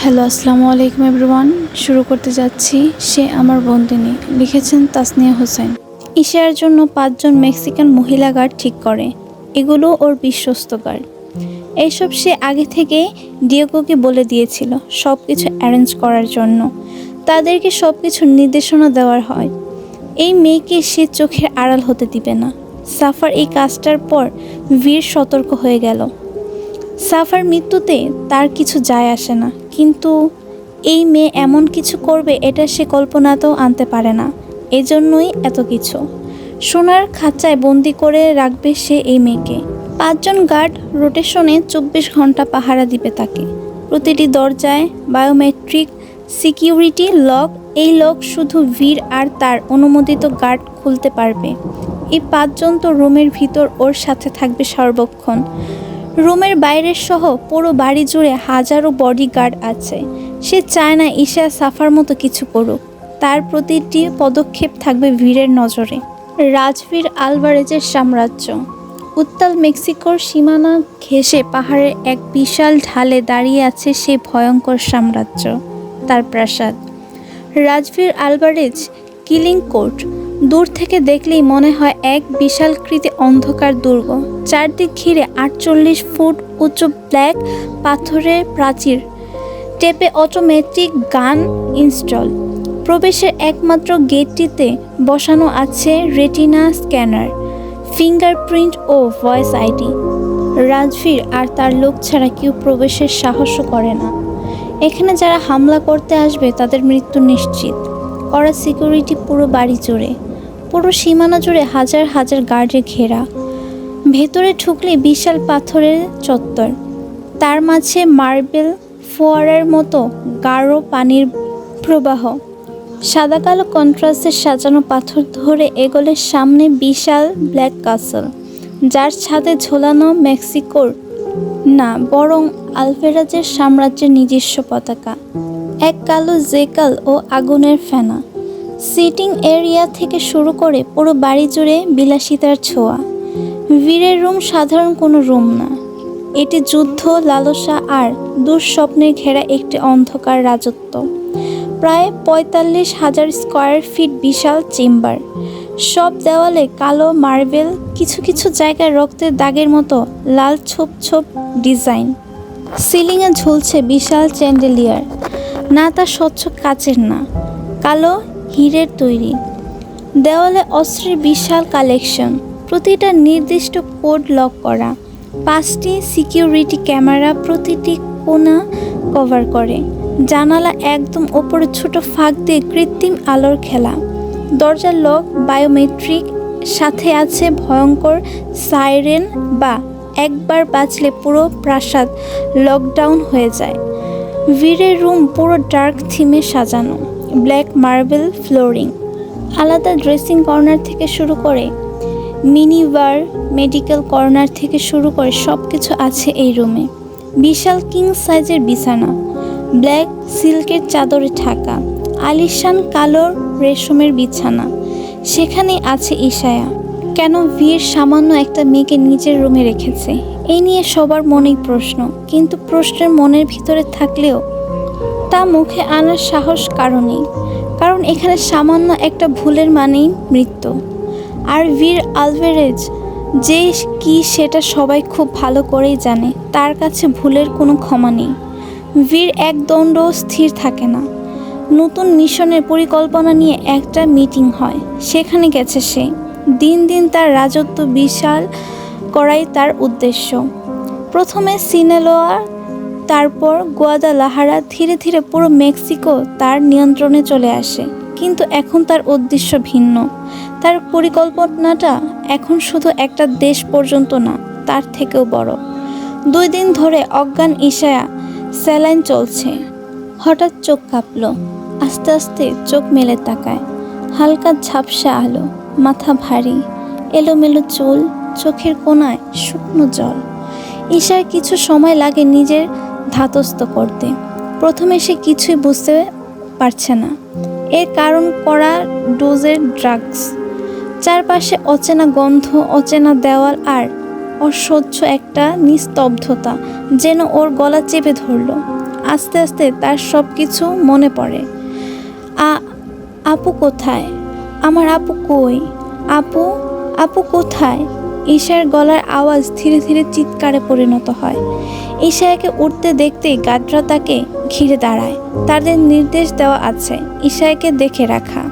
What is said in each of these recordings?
Hello, আসসালামু আলাইকুম everyone. শুরু করতে যাচ্ছি সে আমার বন্দিনী। লিখেছেন তাসনিয়া হোসেন। ঈশার জন্য 5জন মেক্সিকান মহিলা গার্ড ঠিক করে। এগুলো ওর বিশ্বস্ত গার্ড। এইসব সে আগে থেকে ডিয়েগোকে বলে দিয়েছিল সব কিছু অ্যারেঞ্জ করার জন্য। তাদেরকে সব কিছুর নির্দেশনা দেওয়ার হয়। এই মেয়েকে সে চোখের আড়াল হতে দিবে না। সাফার এই কাজটার পর বীর সতর্ক হয়ে গেল। সাফার মৃত্যুতে তার কিছু যায় আসে না, কিন্তু এই মেয়ে এমন কিছু করবে এটা সে কল্পনাতেও আনতে পারে না। এজন্যই এত কিছু। সোনার খাঁচায় বন্দি করে রাখবে সে এই মেয়েকে। 5জন গার্ড রোটেশনে 24 ঘন্টা পাহারা দিবে তাকে। প্রতিটি দরজায় বায়োমেট্রিক সিকিউরিটি লক। এই লক শুধু বীর আর তার অনুমোদিত গার্ড খুলতে পারবে। এই 5জন তো রুমের ভিতর ওর সাথে থাকবে সর্বক্ষণ। রুমের বাইরের সহ পুরো বাড়ি জুড়ে হাজারো বডিগার্ড আছে। সে চায় না ঈশা সাফার মতো কিছু করুক। তার প্রতিটি পদক্ষেপ থাকবে বীরের নজরে। রাজবীর আলভারেজের সাম্রাজ্য। উত্তাল মেক্সিকোর সীমানা ঘেঁষে পাহাড়ের এক বিশাল ঢালে দাঁড়িয়ে আছে সেই ভয়ঙ্কর সাম্রাজ্য, তার প্রাসাদ। Rajbir Alvarez killing court. দূর থেকে দেখলেই মনে হয় এক বিশালকৃতি অন্ধকার দুর্গ। চারদিক ঘিরে 48 ফুট উঁচু ব্ল্যাক পাথরের প্রাচীর, টেপে অটোমেটিক গান ইনস্টল। প্রবেশের একমাত্র গেটটিতে বসানো আছে রেটিনা স্ক্যানার, ফিঙ্গারপ্রিন্ট ও ভয়েস আইডি। রাজবীর আর তার লোক ছাড়া কেউ প্রবেশের সাহসও করে না। এখানে যারা হামলা করতে আসবে তাদের মৃত্যু নিশ্চিত। কড়া সিকিউরিটি পুরো বাড়ি জুড়ে, পুরো সীমানা জুড়ে হাজার হাজার গার্ডে ঘেরা। ভেতরে ঢুকলে বিশাল পাথরের চত্বর, তার মাঝে মার্বেল ফোয়ারার মতো গাঢ় পানির প্রবাহ। সাদা কালো কন্ট্রাস্টে সাজানো পাথর ধরে এগোলে সামনে বিশাল ব্ল্যাক কাসল, যার ছাদে ঝোলানো মেক্সিকোর না বরং আলভারেজের সাম্রাজ্যের নিজস্ব পতাকা। এক কালো জেকাল ও আগুনের ফেনা। সিটিং এরিয়া থেকে শুরু করে পুরো বাড়ি জুড়ে বিলাসিতার ছোঁয়া। বীরের রুম সাধারণ কোনো রুম না, এটি যুদ্ধ, লালসা আর দুঃস্বপ্নের ঘেরা একটি অন্ধকার রাজত্ব। প্রায় 45,000 স্কয়ার ফিট বিশাল চেম্বার। সব দেওয়ালে কালো মার্বেল, কিছু কিছু জায়গায় রক্তের দাগের মতো লাল ছোপ ছোপ ডিজাইন। সিলিংয়ে ঝুলছে বিশাল চ্যান্ডেলিয়ার, না তা স্বচ্ছ কাচের না, কালো হীরের তৈরি। দেওয়ালে অস্ত্রের বিশাল কালেকশন, প্রতিটা নির্দিষ্ট কোড লক করা। 5টি সিকিউরিটি ক্যামেরা প্রতিটি কোণা কভার করে। জানালা একদম ওপরে ছোট ফাঁক দিয়ে কৃত্রিম আলোর খেলা। দরজার লক বায়োমেট্রিক, সাথে আছে ভয়ঙ্কর সাইরেন, বা একবার বাজলে পুরো প্রাসাদ লকডাউন হয়ে যায়। বীরের রুম পুরো ডার্ক থিমে সাজানো, ব্ল্যাক মার্বেল ফ্লোরিং। আলাদা ড্রেসিং কর্নার থেকে শুরু করে মিনি বার, মেডিকেল কর্নার থেকে শুরু করে সব কিছু আছে এই রুমে। বিশাল কিং সাইজের বিছানা, ব্ল্যাক সিল্কের চাদরে ঢাকা। আলিশান কালো রেশমের বিছানা, সেখানেই আছে ঈশায়া। কেন বীর সামান্য একটা মেয়েকে নিজের রুমে রেখেছে? এই নিয়ে সবার মনেই প্রশ্ন, কিন্তু প্রশ্নের মনের ভিতরে থাকলেও তা মুখে আনার সাহস কারণেই। কারণ এখানে সামান্য একটা ভুলের মানেই মৃত্যু। আর বীর আলভারেজ যে কি সেটা সবাই খুব ভালো করেই জানে। তার কাছে ভুলের কোনো ক্ষমা নেই। বীর একদণ্ড স্থির থাকে না। নতুন মিশনের পরিকল্পনা নিয়ে একটা মিটিং হয়, সেখানে গেছে সে। দিন দিন তার রাজত্ব বিশাল করাই তার উদ্দেশ্য। প্রথমে সিনালোয়া, তারপর গুয়াদালাহারা, ধীরে ধীরে পুরো মেক্সিকো তার নিয়ন্ত্রণে চলে আসে। কিন্তু এখন তার উদ্দেশ্য ভিন্ন। তার পরিকল্পনাটা এখন শুধু একটা দেশ পর্যন্ত না, তার থেকেও বড়। 2 দিন ধরে অজ্ঞান ঈশায়া, স্যালাইন চলছে। হঠাৎ চোখ কাঁপল, আস্তে আস্তে চোখ মেলে তাকায়। হালকা ঝাপসা আলো, মাথা ভারী, এলোমেলো চুল, চোখের কোণায় শুকনো জল। ঈশার কিছু সময় লাগে নিজের ধাতস্থ করতে। প্রথমে সে কিছুই বুঝতে পারছে না। এর কারণ কড়া ডোজের ড্রাগস, চারপাশে অচেনা গন্ধ, অচেনা দেওয়াল আর অসহ্য একটা নিস্তব্ধতা যেন ওর গলা চেপে ধরল। আস্তে আস্তে তার সব কিছু মনে পড়ে। আপু কোথায়? আমার আপু কই? আপু, আপু কোথায়? ঈশার গলার আওয়াজ ধীরে ধীরে চিৎকারে পরিণত হয়। ঈশাকে উঠতে দেখতেই গার্ডরা তাকে ঘিরে দাঁড়ায়। তাদের নির্দেশ দেওয়া আছে ঈশাকে দেখে রাখা,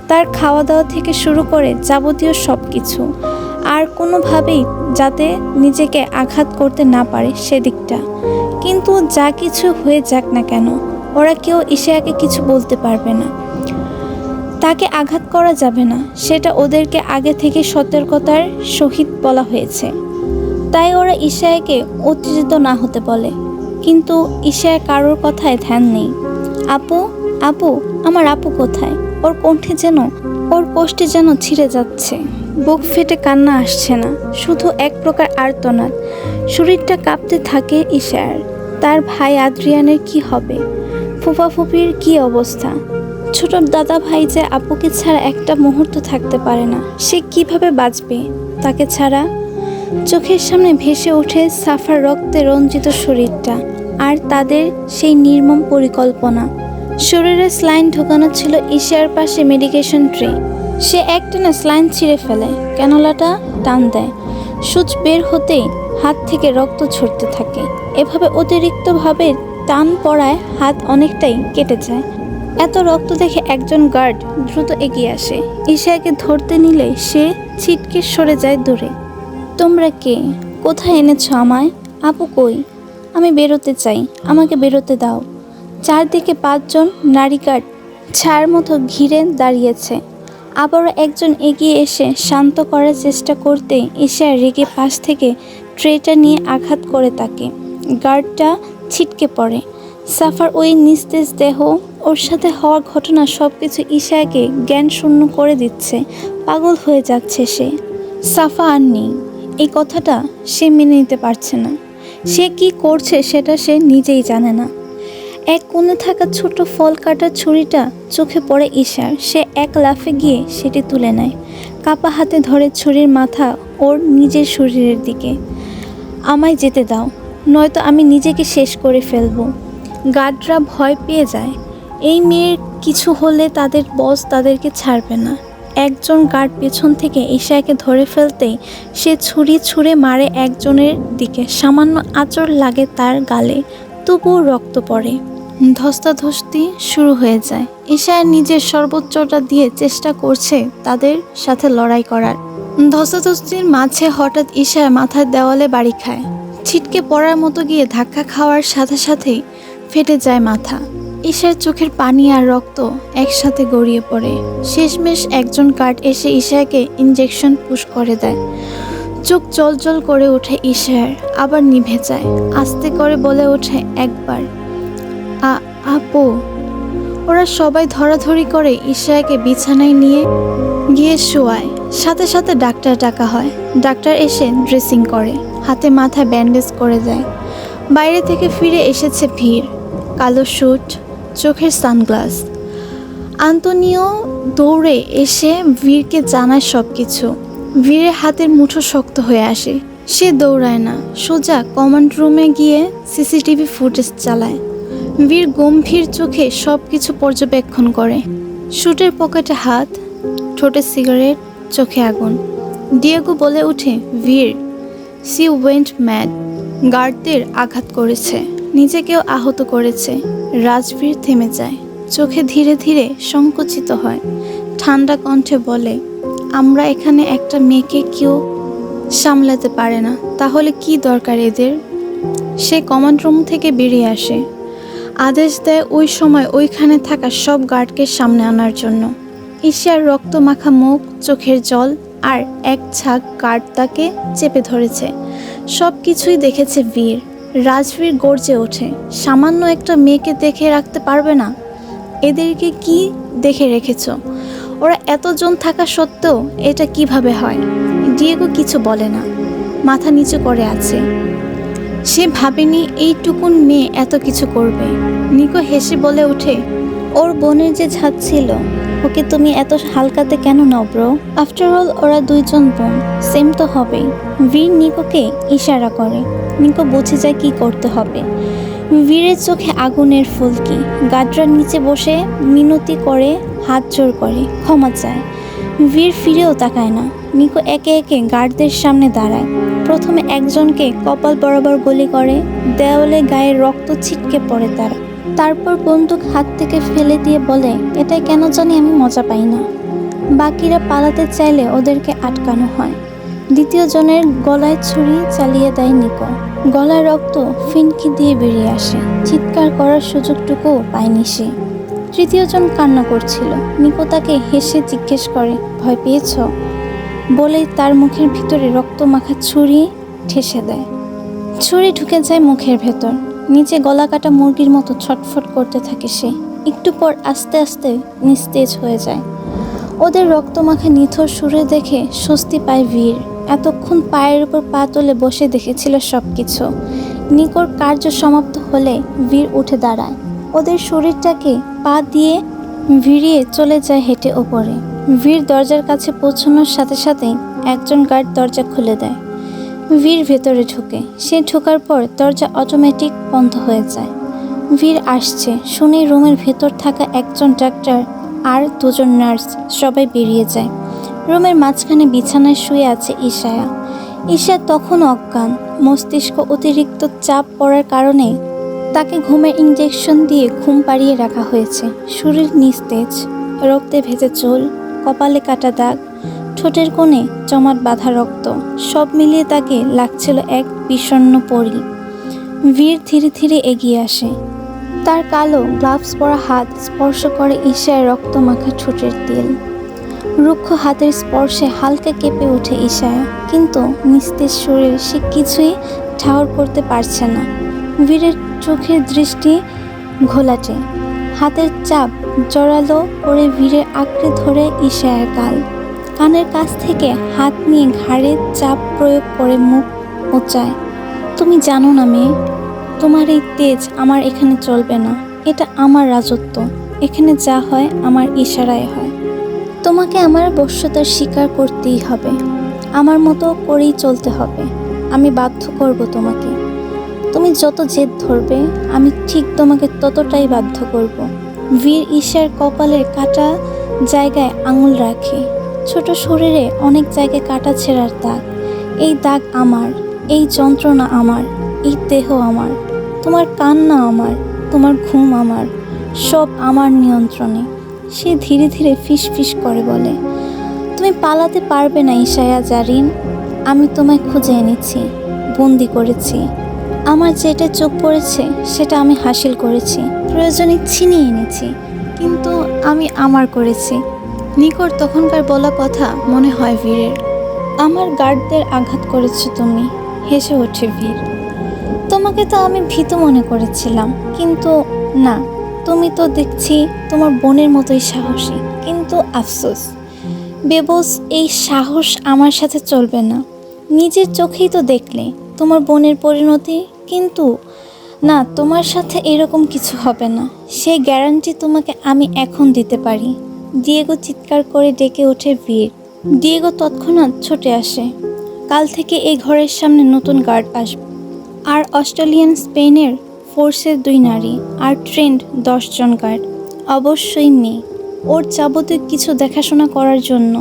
তার খাওয়া দাওয়া থেকে শুরু করে যাবতীয় সব কিছু, আর কোনোভাবেই যাতে নিজেকে আঘাত করতে না পারে সেদিকটা। কিন্তু যা কিছু হয়ে যাক না কেন, ওরা কেউ ঈশাকে কিছু বলতে পারবে না, তাকে আঘাত করা যাবে না, সেটা ওদেরকে আগে থেকে সতর্কতার সহিত বলা হয়েছে। তাই ওরা ঈশাকে উত্তেজিত না হতে বলে। কিন্তু ঈশায় কারোর কথায় ধ্যান নেই। আপু, আপু, আমার আপু কোথায়? ওর কষ্টে যেন ছিঁড়ে যাচ্ছে। বুক ফেটে কান্না আসছে না, শুধু এক প্রকার আর্তনাদ। শরীরটা কাঁপতে থাকে ঈশার। তার ভাই আদ্রিয়ানের কি হবে? ফুফাফুফির কি অবস্থা? ছোট দাদা ভাই যে আপুকে ছাড়া একটা মুহূর্ত থাকতে পারে না, সে কিভাবে বাঁচবে তাকে ছাড়া? চোখের সামনে ভেসে ওঠে সাফার রক্তে রঞ্জিত শরীরটা, আর তাদের সেই নির্মম পরিকল্পনা। শরীরে স্লাইন ঢোকানো ছিল ঈশার পাশে মেডিকেশন ট্রে। সে একটানা স্লাইন ছিঁড়ে ফেলে, ক্যানোলাটা টান দেয়। সূচ বের হতেই হাত থেকে রক্ত ঝরতে থাকে। এভাবে অতিরিক্তভাবে টান পড়ায় হাত অনেকটাই কেটে যায়। এত রক্ত দেখে একজন গার্ড দ্রুত এগিয়ে আসে। ঈশাকে ধরতে নিলে সে ছিটকে সরে যায় দূরে। তোমরা কে? কোথায় এনেছো আমায়? আপু কই? আমি বেরোতে চাই, আমাকে বেরোতে দাও। চারদিকে 5 জন নারী গার্ড ছায়ার মতো ঘিরে দাঁড়িয়েছে। আবারও একজন এগিয়ে এসে শান্ত করার চেষ্টা করতেই ঈশা রেগে পাশ থেকে ট্রেটা নিয়ে আঘাত করে তাকে। গার্ডটা ছিটকে পড়ে। সাফার ওই নিস্তেজ দেহ, ওর সাথে হওয়া ঘটনা সব কিছু ঈশাকে জ্ঞান শূন্য করে দিচ্ছে। পাগল হয়ে যাচ্ছে সে। সাফা আর নেই, এই কথাটা সে মেনে নিতে পারছে না। সে কি করছে সেটা সে নিজেই জানে না। এক কোণে থাকা ছোট ফল কাটার ছুরিটা চোখে পড়ে ঈশার। সে এক লাফে গিয়ে সেটি তুলে নেয়। কাপা হাতে ধরে ছুরির মাথা ওর নিজের শরীরের দিকে। আমায় যেতে দাও, নয়তো আমি নিজেকে শেষ করে ফেলবো। গার্ডরা ভয় পেয়ে যায়। এই মেয়ের কিছু হলে তাদের বস তাদেরকে ছাড়বে না। একজন গার্ড পেছন থেকে ঈশাকে ধরে ফেলতেই সে ছুরি ছুঁড়ে মারে একজনের দিকে। সামান্য আঁচড় লাগে তার গালে, তবুও রক্ত পড়ে। ধস্তাধস্তি শুরু হয়ে যায়। ঈশা নিজের সর্বোচ্চটা দিয়ে চেষ্টা করছে তাদের সাথে লড়াই করার। ধস্তাধস্তির মাঝে হঠাৎ ঈশার মাথার দেওয়ালে বাড়ি খায়। ছিটকে পড়ার মতো গিয়ে ধাক্কা খাওয়ার সাথে সাথেই ফেটে যায় মাথা। ঈশার চোখের পানি আর রক্ত একসাথে গড়িয়ে পড়ে। শেষমেশ একজন গার্ড এসে ঈশাকে ইঞ্জেকশন পুশ করে দেয়। চোখ জল করে ওঠে ঈশার, আবার নিভে যায়। আস্তে করে বলে ওঠে একবার, আপু। ওরা সবাই ধরাধরি করে ঈশাকে বিছানায় নিয়ে গিয়ে শোয়ায়। সাথে সাথে ডাক্তার ডাকা হয়। ডাক্তার এসে ড্রেসিং করে, হাতে মাথায় ব্যান্ডেজ করে দেয়। বাইরে থেকে ফিরে এসেছে ভিড়। কালো স্যুট, চোখের সানগ্লাস। আন্তোনিও দৌড়ে এসে ভীরকে জানায় সব কিছু। ভীরের হাতের মুঠো শক্ত হয়ে আসে। সে দৌড়ায় না, সোজা কমান্ড রুমে গিয়ে সিসিটিভি ফুটেজ চালায়। ভীর গম্ভীর চোখে সব কিছু পর্যবেক্ষণ করে। স্যুটের পকেটে হাত, ঠোঁটে সিগারেট, চোখে আগুন। ডিয়েগো বলে ওঠে, ভীর, সি ওয়েন্ট ম্যাড। গার্ডদের আঘাত করেছে, নিজেকেও আহত করেছে। রাজবীর থেমে যায়, চোখে ধীরে ধীরে সংকুচিত হয়। ঠান্ডা কণ্ঠে বলে, আমরা এখানে একটা মেয়েকে কেউ সামলাতে পারে না, তাহলে কি দরকার এদের? সে কমান্ড রুম থেকে বেরিয়ে আসে। আদেশ দেয় ওই সময় ওইখানে থাকা সব গার্ডকে সামনে আনার জন্য। ঈশার রক্ত মাখা মুখ, চোখের জল, আর এক ঝাঁক গার্ড তাকে চেপে ধরেছে। সব কিছুই দেখেছে বীর। রাজবীর গর্জে ওঠে, সামান্য একটা মেয়েকে দেখে রাখতে পারবে না? এদেরকে কি দেখে রেখেছ? ওরা এতজন থাকা সত্ত্বেও এটা কিভাবে হয়? ডিয়েগো কিছু বলে না, মাথা নিচু করে আছে। সে ভাবেনি এইটুকুন মেয়ে এত কিছু করবে। নিকো হেসে বলে ওঠে, ওর বোনের যে ছাদ ছিল, ওকে তুমি এত হালকাতে কেন নাও ব্রো? আফটার অল ওরা 2 জন বোন, সেম তো হবেই। বীর নিকোকে ইশারা করে। নিকো বুঝে যায় কি করতে হবে। বীরের চোখে আগুনের ফুলকি। গাড্রার নিচে বসে মিনতি করে, হাত জোর করে, ক্ষমা চায়। বীর ফিরেও তাকায় না। নিকো একে একে গার্ডদের সামনে দাঁড়ায়। প্রথমে একজনকে কপাল বরাবর গুলি করে, দেওয়ালে গায়ের রক্ত ছিটকে পড়ে তার। তারপর বন্দুক হাত থেকে ফেলে দিয়ে বলে, এটাই কেন জানি আমি মজা পাই না। বাকিরা পালাতে চাইলে ওদেরকে আটকানো হয়। দ্বিতীয় জনের গলায় ছুরি চালিয়ে দেয় নিকো। গলায় রক্ত ফিনকি দিয়ে বেরিয়ে আসে। চিৎকার করার সুযোগটুকুও পায়নি সে। তৃতীয় জন কান্না করছিল। নিকো তাকে হেসে জিজ্ঞেস করে, ভয় পেয়েছ? বলেই তার মুখের ভিতরে রক্ত মাখা ছুরি ঠেসে দেয়। ছুরি ঢুকে যায় মুখের ভেতর। নিচে গলা কাটা মুরগির মতো ছটফট করতে থাকে সে। একটু পর আস্তে আস্তে নিস্তেজ হয়ে যায়। ওদের রক্তমাখা নিথর সুরে দেখে স্বস্তি পায় বীর। এতক্ষণ পায়ের উপর পা তুলে বসে দেখেছিল সবকিছু। নিকোর কার্য সমাপ্ত হলে বীর উঠে দাঁড়ায়। ওদের শরীরটাকে পা দিয়ে ভিড়িয়ে চলে যায় হেঁটে ওপরে। বীর দরজার কাছে পৌঁছানোর সাথে সাথেই একজন গার্ড দরজা খুলে দেয়। বীর ভেতরে ঢোকে। সে ঢোকার পর দরজা অটোমেটিক বন্ধ হয়ে যায়। বীর আসছে শুনে রুমের ভেতর থাকা একজন ডাক্তার আর দুজন নার্স সবাই বেরিয়ে যায়। রুমের মাঝখানে বিছানায় শুয়ে আছে ঈশায়া। ঈশা তখন অজ্ঞান। মস্তিষ্ক অতিরিক্ত চাপ পড়ার কারণে তাকে ঘুমের ইঞ্জেকশন দিয়ে ঘুম পাড়িয়ে রাখা হয়েছে। শরীর নিস্তেজ, রক্তে ভেজে চুল, কপালে কাটা দাগ, ঠোঁটের কোণে জমাট বাঁধা রক্ত, সব মিলিয়ে তাকে লাগছিল এক বিষণ্ণ পরী। বীর ধীরে ধীরে এগিয়ে আসে। তার কালো গ্লাভস পরা হাত স্পর্শ করে ঈশার রক্ত মাখা ঠোঁটের তিল। রুক্ষ হাতের স্পর্শে হালকা কেঁপে ওঠে ঈশায়া, কিন্তু নিস্তেজ শরীর সে কিছুই ঠাউর করতে পারছে না। বীরের চোখের দৃষ্টি ঘোলাটে। হাতের চাপ জোরালো করে বীরের আঁকড়ে ধরে ঈশায়ার গাল। কানের কাছ থেকে হাত নিয়ে ঘাড়ে চাপ প্রয়োগ করে মুখ উঁচায়। তুমি জানো না মেয়ে, তোমার এই তেজ আমার এখানে চলবে না। এটা আমার রাজত্ব। এখানে যা হয় আমার ইশারায় হয়। তোমাকে আমার বশ্যতার স্বীকার করতেই হবে। আমার মতো করেই চলতে হবে। আমি বাধ্য করব তোমাকে। তুমি যত জেদ ধরবে আমি ঠিক তোমাকে ততটাই বাধ্য করব। বীর ঈশার কপালের কাটা জায়গায় আঙুল রাখে। ছোট শরীরে অনেক জায়গায় কাটা ছেঁড়ার দাগ। এই দাগ আমার, এই যন্ত্রণা আমার, এই দেহ আমার। তোমার কান্না আমার, তোমার ঘুম আমার, সব আমার নিয়ন্ত্রণে। সে ধীরে ধীরে ফিস ফিস করে বলে, তুমি পালাতে পারবে না ঈশায়া জারিন। আমি তোমায় খুঁজে এনেছি, বন্দি করেছি। আমার যেটা চোখ পড়েছে সেটা আমি হাসিল করেছি, প্রয়োজনে ছিনিয়ে এনেছি, কিন্তু আমি আমার করেছি। নিকর তখনকার বলা কথা মনে হয় বীরের। আমার গার্ডদের আঘাত করেছো তুমি, হেসে ওঠে বীর। তোমাকে তো আমি ভীতু মনে করেছিলাম, কিন্তু না, তুমি তো দেখছি তোমার বোনের মতোই সাহসী। কিন্তু আফসোস, বেবস, এই সাহস আমার সাথে চলবে না। নিজের চোখেই তো দেখলে তোমার বোনের পরিণতি। কিন্তু না, তোমার সাথে এরকম কিছু হবে না, সেই গ্যারান্টি তোমাকে আমি এখন দিতে পারি। ডিয়েগো চিৎকার করে ডেকে ওঠে বীর। ডিয়েগো তৎক্ষণাৎ ছুটে আসে। কাল থেকে এই ঘরের সামনে নতুন গার্ড আসবে, আর অস্ট্রেলিয়ান স্পেনের ফোর্সের 2 নারী, আর ট্রেন্ড 10 জন গার্ড, অবশ্যই মেয়ে। ওর যাবতীয় কিছু দেখাশোনা করার জন্য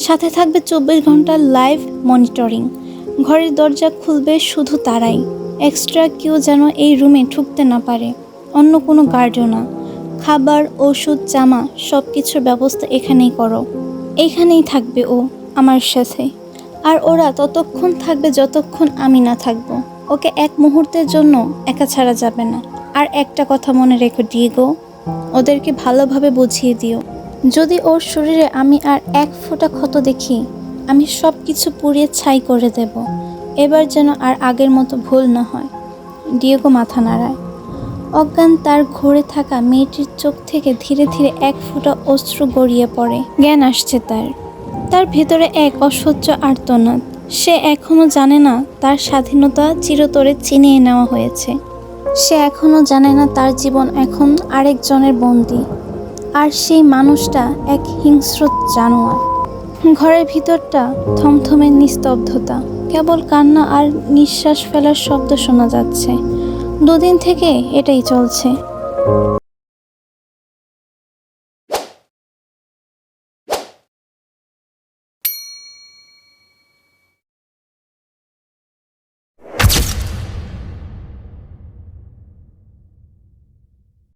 সাথে থাকবে 24 ঘন্টা লাইভ মনিটরিং। ঘরের দরজা খুলবে শুধু তারাই। এক্সট্রা কেউ যেন এই রুমে ঢুকতে না পারে, অন্য কোনো গার্ডও না। খাবার, ওষুধ, জামা সব কিছুর ব্যবস্থা এখানেই করো। এইখানেই থাকবে ও আমার সাথে। আর ওরা ততক্ষণ থাকবে যতক্ষণ আমি না থাকবো। ওকে এক মুহূর্তের জন্য একা ছাড়া যাবে না। আর একটা কথা মনে রেখো ডিয়েগো, ওদেরকে ভালোভাবে বুঝিয়ে দিও, যদি ওর শরীরে আমি আর এক ফোঁটা ক্ষত দেখি, আমি সব কিছু পুড়িয়ে ছাই করে দেব। এবার যেন আর আগের মতো ভুল না হয়। ডিয়েগো মাথা নাড়ায়। অজ্ঞান তার ঘোরে থাকা মেয়েটির চোখ থেকে ধীরে ধীরে এক ফোঁটা অশ্রু গড়িয়ে পড়ে। জ্ঞান আসছে তার ভেতরে এক অসহ্য আর্তনাদ। সে এখনো জানে না তার স্বাধীনতা চিরতরে ছিনিয়ে নেওয়া হয়েছে। সে এখনো জানে না তার জীবন এখন আরেকজনের বন্দী, আর সেই মানুষটা এক হিংস্র জানোয়ার। ঘরের ভিতরটা থমথমে নিস্তব্ধতা। কেবল কান্না আর নিঃশ্বাস ফেলার শব্দ শোনা যাচ্ছে। দুদিন থেকে এটাই চলছে।